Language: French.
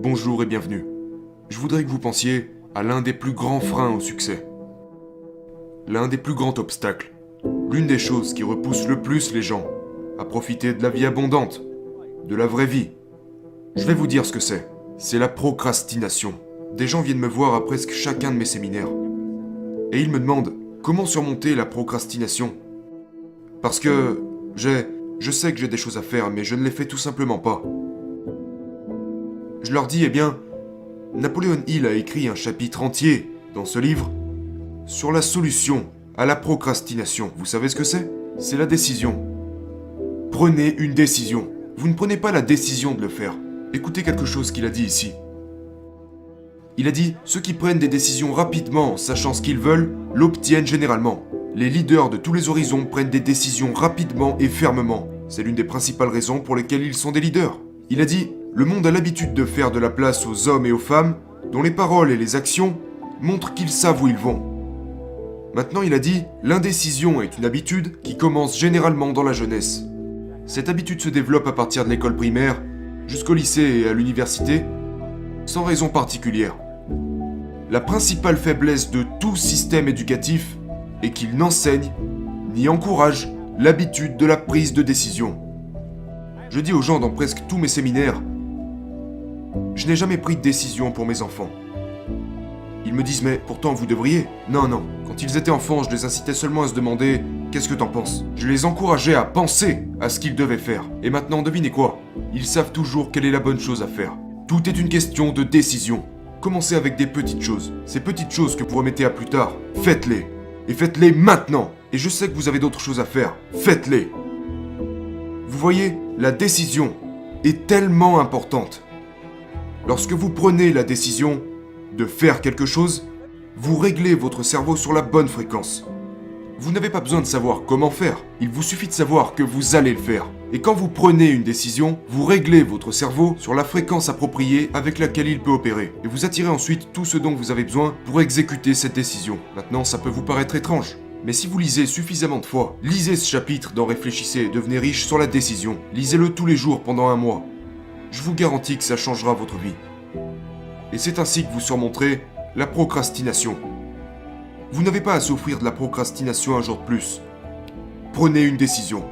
Bonjour et bienvenue. Je voudrais que vous pensiez à l'un des plus grands freins au succès. L'un des plus grands obstacles. L'une des choses qui repousse le plus les gens à profiter de la vie abondante, de la vraie vie. Je vais vous dire ce que c'est. C'est la procrastination. Des gens viennent me voir à presque chacun de mes séminaires. Et ils me demandent comment surmonter la procrastination. Parce que je sais que j'ai des choses à faire, mais je ne les fais tout simplement pas. Je leur dis, eh bien, Napoléon Hill a écrit un chapitre entier dans ce livre sur la solution à la procrastination. Vous savez ce que c'est? C'est la décision. Prenez une décision. Vous ne prenez pas la décision de le faire. Écoutez quelque chose qu'il a dit ici. Il a dit, ceux qui prennent des décisions rapidement en sachant ce qu'ils veulent, l'obtiennent généralement. Les leaders de tous les horizons prennent des décisions rapidement et fermement. C'est l'une des principales raisons pour lesquelles ils sont des leaders. Il a dit, le monde a l'habitude de faire de la place aux hommes et aux femmes dont les paroles et les actions montrent qu'ils savent où ils vont. Maintenant, il a dit, l'indécision est une habitude qui commence généralement dans la jeunesse. Cette habitude se développe à partir de l'école primaire, jusqu'au lycée et à l'université, sans raison particulière. La principale faiblesse de tout système éducatif est qu'il n'enseigne ni encourage l'habitude de la prise de décision. Je dis aux gens dans presque tous mes séminaires, je n'ai jamais pris de décision pour mes enfants. Ils me disent, mais pourtant vous devriez. Non, quand ils étaient enfants, je les incitais seulement à se demander, qu'est-ce que t'en penses? Je les encourageais à penser à ce qu'ils devaient faire. Et maintenant, devinez quoi? Ils savent toujours quelle est la bonne chose à faire. Tout est une question de décision. Commencez avec des petites choses. Ces petites choses que vous remettez à plus tard, faites-les. Et faites-les maintenant. Et je sais que vous avez d'autres choses à faire. Faites-les. Vous voyez, la décision est tellement importante. Lorsque vous prenez la décision de faire quelque chose, vous réglez votre cerveau sur la bonne fréquence. Vous n'avez pas besoin de savoir comment faire, il vous suffit de savoir que vous allez le faire. Et quand vous prenez une décision, vous réglez votre cerveau sur la fréquence appropriée avec laquelle il peut opérer. Et vous attirez ensuite tout ce dont vous avez besoin pour exécuter cette décision. Maintenant, ça peut vous paraître étrange. Mais si vous lisez suffisamment de fois, lisez ce chapitre dans Réfléchissez et devenez riche sur la décision. Lisez-le tous les jours pendant 1 mois. Je vous garantis que ça changera votre vie. Et c'est ainsi que vous surmonterez la procrastination. Vous n'avez pas à souffrir de la procrastination un jour de plus. Prenez une décision.